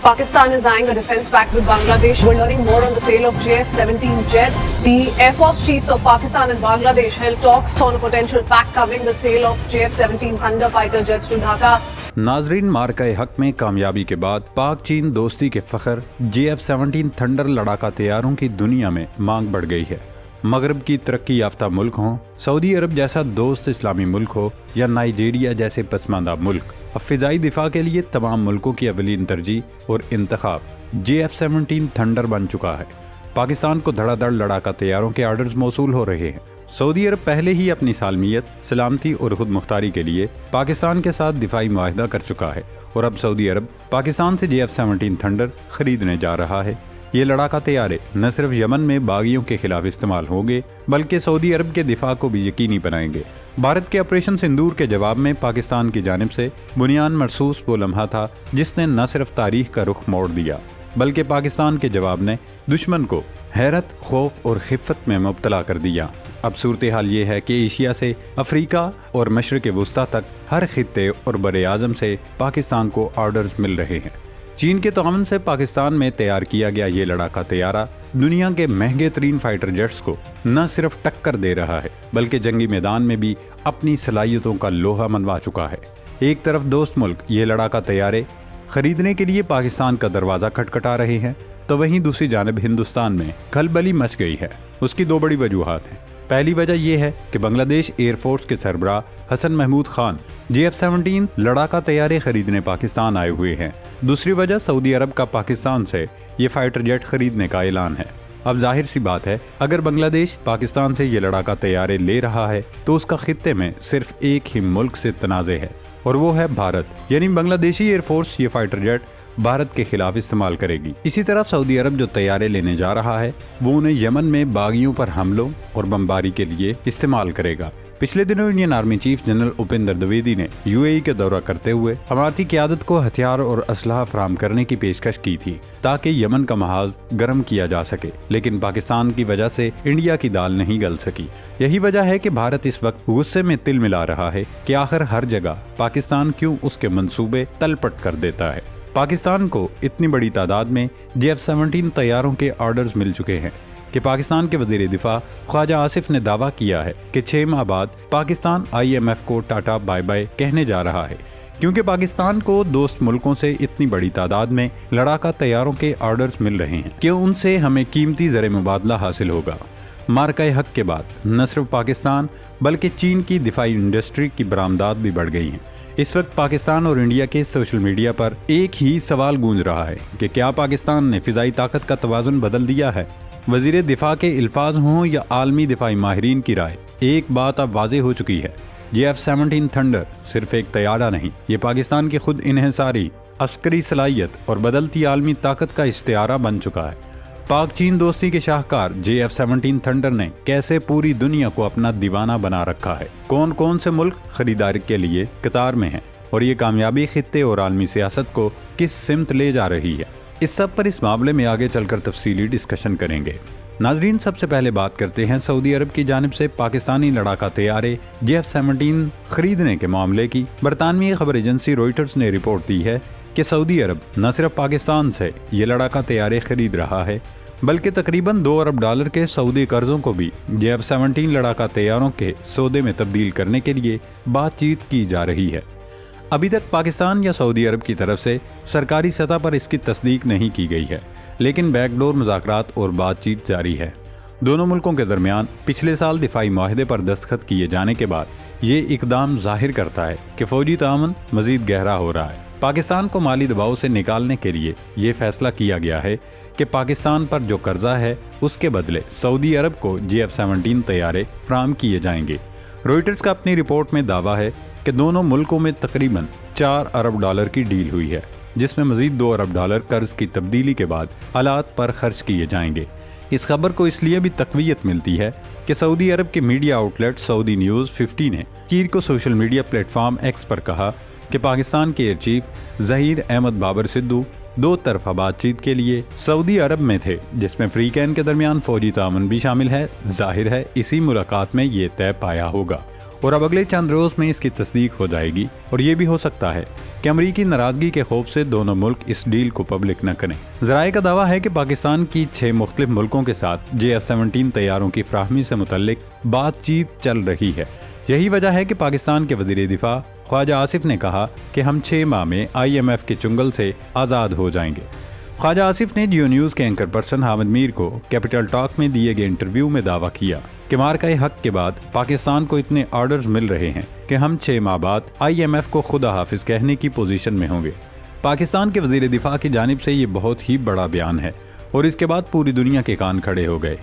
Pakistan is eyeing a defense pact with Bangladesh. We're learning more on the sale of JF-17 jets. The Air Force chiefs of Pakistan and Bangladesh held talks on a potential pact covering the sale of JF-17 Thunder fighter jets to Dhaka. नाजरीन, मार्का हक में कामयाबी के बाद पाक चीन दोस्ती के फखर JF-17 थंडर लड़ाका तैयारों की दुनिया में मांग बढ़ गई है। मगरब की तरक्की याफ्ता मुल्क हों, सऊदी अरब जैसा दोस्त इस्लामी मुल्क हो या नाइजीरिया जैसे पसमानदा मुल्क, अब फ़िज़ाई दिफा के लिए तमाम मुल्कों की अवलीन तरजीह और इंतखाब JF-17 थंडर बन चुका है। पाकिस्तान को धड़ाधड़ लड़ाका तैयारों के आर्डर्स मौसूल हो रहे हैं। सऊदी अरब पहले ही अपनी सालमियत, सलामती और खुद मुख्तारी के लिए पाकिस्तान के साथ दिफाई मुआहदा कर चुका है और अब सऊदी अरब पाकिस्तान से JF-17 थंडर खरीदने जा रहा है। ये लड़ाका तैयारे न सिर्फ यमन में बागियों के खिलाफ इस्तेमाल होंगे बल्कि सऊदी अरब के दिफा को भी यकीनी बनाएंगे। भारत के ऑपरेशन सिंदूर के जवाब में पाकिस्तान की जानिब से बुनियान मरसूस वो लम्हा था जिसने न सिर्फ तारीख का रुख मोड़ दिया बल्कि पाकिस्तान के जवाब ने दुश्मन को हैरत, खौफ और खिफ़त में मुब्तला कर दिया। अब सूरत हाल ये है कि एशिया से अफ्रीका और मशरिक़ वुस्ता तक हर खित्ते और बरे आज़म से पाकिस्तान को ऑर्डर्स मिल रहे हैं। चीन के तावन से पाकिस्तान में तैयार किया गया ये लड़ाका तैयारा दुनिया के महंगे तरीन फाइटर जेट्स को न सिर्फ टक्कर दे रहा है बल्कि जंगी मैदान में भी अपनी सलाहियतों का लोहा मनवा चुका है। एक तरफ दोस्त मुल्क ये लड़ाका तैयारे खरीदने के लिए पाकिस्तान का दरवाज़ा खटखटा रहे हैं तो वहीं दूसरी जानब हिंदुस्तान में खलबली मच गई है। उसकी दो बड़ी वजूहात हैं। पहली वजह यह है कि बांग्लादेश एयरफोर्स के सरबराह हसन महमूद खान JF-17 लड़ाका तैयारे खरीदने पाकिस्तान आए हुए हैं। दूसरी वजह सऊदी अरब का पाकिस्तान से ये फाइटर जेट खरीदने का ऐलान है। अब जाहिर सी बात है, अगर बांग्लादेश पाकिस्तान से ये लड़ाका तैयारे ले रहा है तो उसका खित्ते में सिर्फ एक ही मुल्क से तनाज़े है और वो है भारत। यानी बांग्लादेशी एयरफोर्स ये फाइटर जेट भारत के खिलाफ इस्तेमाल करेगी। इसी तरह सऊदी अरब जो तैयारे लेने जा रहा है वो उन्हें यमन में बागियों पर हमलों और बमबारी के लिए इस्तेमाल करेगा। पिछले दिनों Indian army chief general Upendra Dwivedi ने UAE का दौरा करते हुए अमाराती क़यादत को हथियार और असलहा फराहम करने की पेशकश की थी ताकि यमन का महाज गर्म किया जा सके, लेकिन पाकिस्तान की वजह से इंडिया की दाल नहीं गल सकी। यही वजह है कि भारत इस वक्त गुस्से में तिल मिला रहा है कि आखिर हर जगह पाकिस्तान क्यों उसके मंसूबे तलपट कर देता है। पाकिस्तान को इतनी बड़ी तादाद में JF-17 तैयारों के ऑर्डर्स मिल चुके हैं कि पाकिस्तान के वज़ीर दिफा ख्वाजा आसिफ ने दावा किया है कि 6 माह बाद पाकिस्तान IMF को टाटा बाय बाय कहने जा रहा है, क्योंकि पाकिस्तान को दोस्त मुल्कों से इतनी बड़ी तादाद में लड़ाका तैयारों के ऑर्डर्स मिल रहे हैं कि उनसे हमें कीमती ज़र मुबादला हासिल होगा। मार्का हक के बाद न सिर्फ पाकिस्तान बल्कि चीन की दिफाई इंडस्ट्री की बरामदात भी बढ़ गई हैं। इस वक्त पाकिस्तान और इंडिया के सोशल मीडिया पर एक ही सवाल गूंज रहा है कि क्या पाकिस्तान ने फ़िज़ाई ताकत का तवाज़ुन बदल दिया है। वज़ीर दिफा के अल्फाज हों या आलमी दिफाई माहिरीन की राय, एक बात अब वाज़ेह हो चुकी है, JF-17 थंडर सिर्फ एक तैयारा नहीं, ये पाकिस्तान की खुद इन्हिसारी अस्करी सलाहियत और बदलती आलमी ताकत का इस्तिआरा बन चुका है। पाक चीन दोस्ती के शाहकार JF-17 थंडर ने कैसे पूरी दुनिया को अपना दीवाना बना रखा है, कौन कौन से मुल्क खरीदारी के लिए कतार में हैं और ये कामयाबी खित्ते और आलमी सियासत को किस सिमत ले जा रही है, इस सब पर इस मामले में आगे चलकर तफसीली डिस्कशन करेंगे। नाजरीन, सबसे पहले बात करते हैं सऊदी अरब की जानिब से पाकिस्तानी लड़ाका तैयारे JF-17 खरीदने के मामले की। बरतानवी खबर एजेंसी रॉयटर्स ने रिपोर्ट दी है कि सऊदी अरब न सिर्फ पाकिस्तान से ये लड़ाका तैयारे खरीद रहा है बल्कि तकरीबन $2 अरब के सऊदी कर्जों को भी JF-17 लड़ाका तैयारों के सौदे में तब्दील करने के लिए बातचीत की जा रही है। अभी तक पाकिस्तान या सऊदी अरब की तरफ से सरकारी सतह पर इसकी तस्दीक नहीं की गई है, लेकिन बैकडोर मुज़ाकरात और बातचीत जारी है। दोनों मुल्कों के दरमियान पिछले साल दिफाई माहदे पर दस्तखत किए जाने के बाद ये इकदाम जाहिर करता है कि फ़ौजी ताअवुन मज़ीद गहरा हो रहा है। पाकिस्तान को माली दबाव से निकालने के लिए ये फैसला किया गया है कि पाकिस्तान पर जो कर्जा है उसके बदले सऊदी अरब को JF-17 तैयारे फराहम किए जाएंगे। रॉयटर्स का अपनी रिपोर्ट में दावा है कि दोनों मुल्कों में तकरीबन $4 अरब की डील हुई है, जिसमें मज़ीद $2 अरब कर्ज की तब्दीली के बाद आलात पर खर्च किए जाएंगे। इस खबर को इसलिए भी तक़वियत मिलती है कि सऊदी अरब के मीडिया आउटलेट सऊदी न्यूज़ 50 ने कीर को सोशल मीडिया प्लेटफॉर्म X पर कहा कि पाकिस्तान के एयर चीफ ज़हीर अहमद बाबर सिद्धू दो तरफा बातचीत के लिए सऊदी अरब में थे, जिसमें फ्रीकैन के दरमियान फ़ौजी ताअवुन भी शामिल है। जाहिर है इसी मुलाकात में ये तय पाया होगा और अब अगले चंद रोज़ में इसकी तस्दीक हो जाएगी और ये भी हो सकता है کہ امریکی ناراضگی کے خوف سے دونوں ملک اس ڈیل کو پبلک نہ کریں۔ ذرائع کا دعویٰ ہے کہ پاکستان کی 6 مختلف ملکوں کے ساتھ JF-17 طیاروں کی فراہمی سے متعلق بات چیت چل رہی ہے۔ یہی وجہ ہے کہ پاکستان کے وزیر دفاع خواجہ آصف نے کہا کہ ہم 6 ماہ میں IMF کے چنگل سے آزاد ہو جائیں گے۔ خواجہ آصف نے جیو نیوز کے اینکر پرسن حامد میر کو کیپٹل ٹاک میں دیے گئے انٹرویو میں دعویٰ کیا کہ مارکہ حق کے بعد پاکستان کو اتنے آرڈرز مل رہے ہیں کہ ہم 6 ماہ بعد IMF کو خدا حافظ کہنے کی پوزیشن میں ہوں گے۔ پاکستان کے وزیر دفاع کی جانب سے یہ بہت ہی بڑا بیان ہے اور اس کے بعد پوری دنیا کے کان کھڑے ہو گئے۔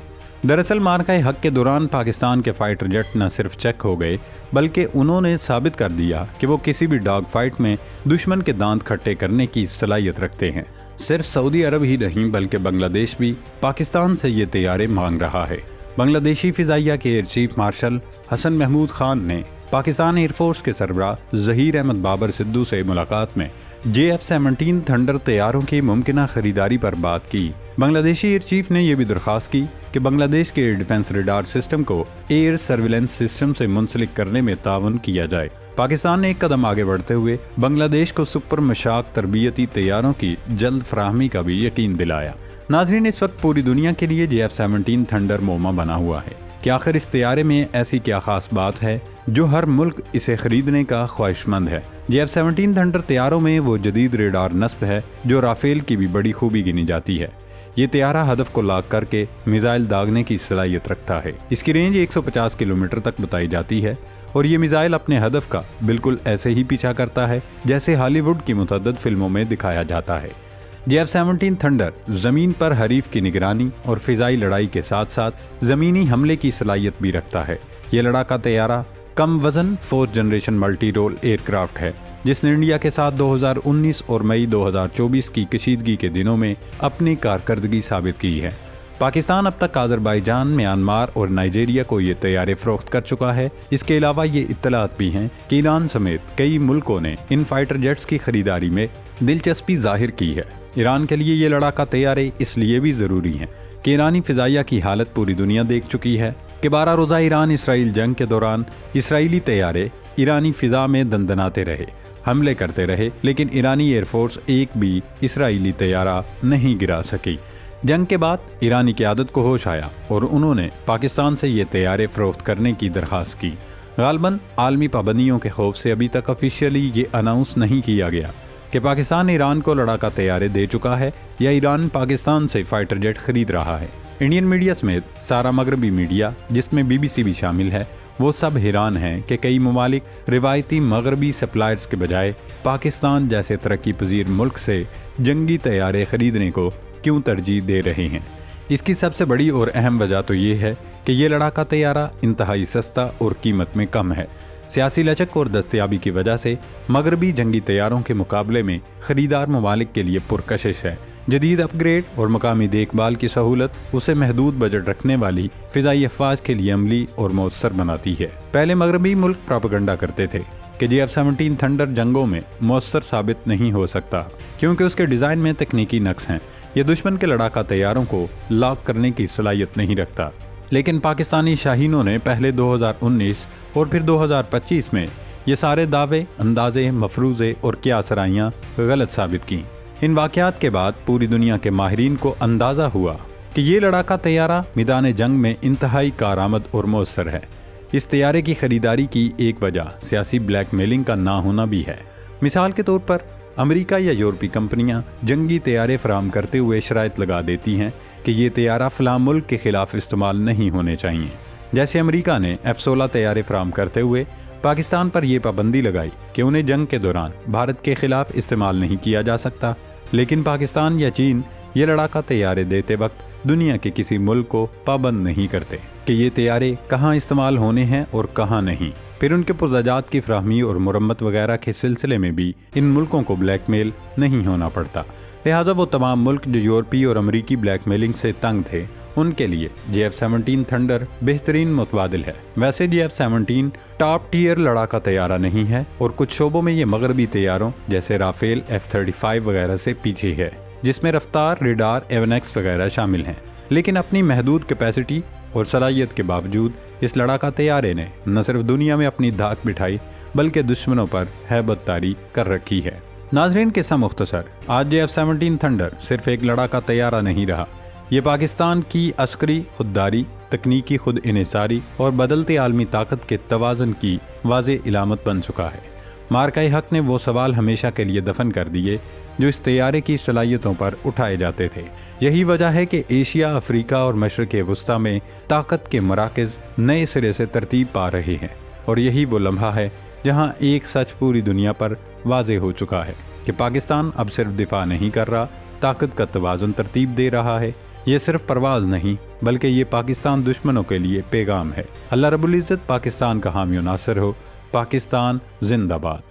دراصل مارکہ حق کے دوران پاکستان کے فائٹر جیٹ نہ صرف چیک ہو گئے بلکہ انہوں نے ثابت کر دیا کہ وہ کسی بھی ڈاگ فائٹ میں دشمن کے دانت کھٹے کرنے کی صلاحیت رکھتے ہیں۔ صرف سعودی عرب ہی نہیں بلکہ بنگلہ دیش بھی پاکستان سے یہ طیارے مانگ رہا ہے۔ بنگلہ دیشی فضائیہ کے ایئر چیف مارشل حسن محمود خان نے پاکستان ایئر فورس کے سربراہ ظہیر احمد بابر سدھو سے ملاقات میں JF-17 تھنڈر طیاروں کی ممکنہ خریداری پر بات کی۔ بنگلہ دیشی ایئر چیف نے یہ بھی درخواست کی کہ بنگلہ دیش کے ایئر ڈیفنس ریڈار سسٹم کو ایئر سرویلنس سسٹم سے منسلک کرنے میں تعاون کیا جائے۔ پاکستان نے ایک قدم آگے بڑھتے ہوئے بنگلہ دیش کو سپر مشاق تربیتی طیاروں کی جلد فراہمی کا بھی یقین دلایا۔ ناظرین، اس وقت پوری دنیا کے لیے JF-17 تھنڈر موما بنا ہوا ہے کہ آخر اس طیارے میں ایسی کیا خاص بات ہے جو ہر ملک اسے خریدنے کا خواہش مند ہے۔ JF-17 تھنڈر طیاروں میں وہ جدید ریڈار نصب ہے جو رافیل کی بھی بڑی خوبی گنی جاتی ہے۔ یہ طیارہ ہدف کو لاک کر کے میزائل داغنے کی صلاحیت رکھتا ہے۔ اس کی رینج 150 کلومیٹر تک بتائی جاتی ہے اور یہ میزائل اپنے ہدف کا بالکل ایسے ہی پیچھا کرتا ہے جیسے ہالی ووڈ کی متعدد فلموں میں دکھایا جاتا ہے۔ JF-17 تھنڈر زمین پر حریف کی نگرانی اور فضائی لڑائی کے ساتھ ساتھ زمینی حملے کی صلاحیت بھی رکھتا ہے۔ یہ لڑاکا طیارہ کم وزن 4th generation multi role aircraft ہے جس نے انڈیا کے ساتھ 2019 اور مئی 2024 کی کشیدگی کے دنوں میں اپنی کارکردگی ثابت کی ہے۔ پاکستان اب تک آذربائیجان، میانمار اور نائجیریا کو یہ طیارے فروخت کر چکا ہے۔ اس کے علاوہ یہ اطلاعات بھی ہیں کہ ایران سمیت کئی ملکوں نے ان فائٹر جیٹس کی خریداری میں دلچسپی ظاہر کی ہے۔ ایران کے لیے یہ لڑاکا طیارے اس لیے بھی ضروری ہیں کہ ایرانی فضائیہ کی حالت پوری دنیا دیکھ چکی ہے کہ 12 روزہ ایران اسرائیل جنگ کے دوران اسرائیلی طیارے ایرانی فضا میں دندناتے رہے، حملے کرتے رہے، لیکن ایرانی ایئر فورس ایک بھی اسرائیلی طیارہ نہیں گرا سکی۔ جنگ کے بعد ایرانی قیادت کو ہوش آیا اور انہوں نے پاکستان سے یہ طیارے فروخت کرنے کی درخواست کی۔ غالباً عالمی پابندیوں کے خوف سے ابھی تک آفیشیلی یہ اناؤنس نہیں کیا گیا کہ پاکستان ایران کو لڑاکا طیارے دے چکا ہے یا ایران پاکستان سے فائٹر جیٹ خرید رہا ہے۔ انڈین میڈیا سمیت سارا مغربی میڈیا جس میں BBC بھی شامل ہے وہ سب حیران ہیں کہ کئی ممالک روایتی مغربی سپلائرز کے بجائے پاکستان جیسے ترقی پذیر ملک سے جنگی طیارے خریدنے کو کیوں ترجیح دے رہے ہیں۔ اس کی سب سے بڑی اور اہم وجہ تو یہ ہے کہ یہ لڑاکا طیارہ انتہائی سستا اور قیمت میں کم ہے۔ سیاسی لچک اور دستیابی کی وجہ سے مغربی جنگی طیاروں کے مقابلے میں خریدار ممالک کے لیے پرکشش ہے۔ جدید اپ گریڈ اور مقامی دیکھ بھال کی سہولت اسے محدود بجٹ رکھنے والی فضائی افواج کے لیے عملی اور مؤثر بناتی ہے۔ پہلے مغربی ملک پروپیگنڈا کرتے تھے کہ JF-17 تھنڈر جنگوں میں مؤثر ثابت نہیں ہو سکتا کیونکہ اس کے ڈیزائن میں تکنیکی نقص ہیں۔ یہ دشمن کے لڑاکا طیاروں کو لاک کرنے کی صلاحیت نہیں رکھتا۔ لیکن پاکستانی شاہینوں نے پہلے 2019 اور پھر 2025 میں یہ سارے دعوے، اندازے، مفروضے اور قیاسرائیاں غلط ثابت کیں۔ ان واقعات کے بعد پوری دنیا کے ماہرین کو اندازہ ہوا کہ یہ لڑاکا طیارہ میدان جنگ میں انتہائی کارآمد اور مؤثر ہے۔ اس طیارے کی خریداری کی ایک وجہ سیاسی بلیک میلنگ کا نہ ہونا بھی ہے۔ مثال کے طور پر امریکہ یا یورپی کمپنیاں جنگی طیارے فراہم کرتے ہوئے شرائط لگا دیتی ہیں کہ یہ طیارہ فلاں ملک کے خلاف استعمال نہیں ہونے چاہیے۔ جیسے امریکہ نے F-16 طیارے فراہم کرتے ہوئے پاکستان پر یہ پابندی لگائی کہ انہیں جنگ کے دوران بھارت کے خلاف استعمال نہیں کیا جا سکتا، لیکن پاکستان یا چین یہ لڑاکا طیارے دیتے وقت دنیا کے کسی ملک کو پابند نہیں کرتے کہ یہ طیارے کہاں استعمال ہونے ہیں اور کہاں نہیں۔ پھر ان کے پرزجات کی فراہمی اور مرمت وغیرہ کے سلسلے میں بھی ان ملکوں کو بلیک میل نہیں ہونا پڑتا۔ لہٰذا وہ تمام ملک جو یورپی اور امریکی بلیک میلنگ سے تنگ تھے ان کے لیے JF-17 تھنڈر بہترین متبادل ہے۔ ویسے JF-17 ٹاپ ٹیئر لڑاکا طیارہ نہیں ہے اور کچھ شعبوں میں یہ مغربی طیاروں جیسے رافیل F-35 وغیرہ سے پیچھے ہے، جس میں رفتار، ریڈار، AWACS وغیرہ شامل ہیں۔ لیکن اپنی محدود کیپیسٹی اور صلاحیت کے باوجود اس لڑاکا طیارے نے نہ صرف دنیا میں اپنی دھاک بٹھائی بلکہ دشمنوں پر ہیبت طاری کر رکھی ہے۔ नाजरीन, किस्सा मुख्तसर। आज JF-17 थंडर सिर्फ एक लड़ाका तैयारा नहीं रहा, ये पाकिस्तान की अस्करी खुददारी, तकनीकी खुद इन्हिसारी और बदलते आलमी ताकत के तवाज़ुन की वाज़ेह इलामत बन चुका है। मार्काए हक ने वो सवाल हमेशा के लिए दफन कर दिए जो इस तैयारे की सलाहियतों पर उठाए जाते थे। यही वजह है कि एशिया, अफ्रीका और मशरक़ वस्ता में ताकत के मराकज़ नए सिरे से तरतीब पा रहे हैं, और यही वो लम्हा है जहां एक सच पूरी दुनिया पर वाज़ेह हो चुका है कि पाकिस्तान अब सिर्फ दिफा नहीं कर रहा, ताकत का तवाज़ुन तरतीब दे रहा है। ये सिर्फ परवाज़ नहीं, बल्कि ये पाकिस्तान दुश्मनों के लिए पैगाम है। अल्लाह रब्बुल इज़्ज़त पाकिस्तान का हामी और नासिर हो। पाकिस्तान जिंदाबाद।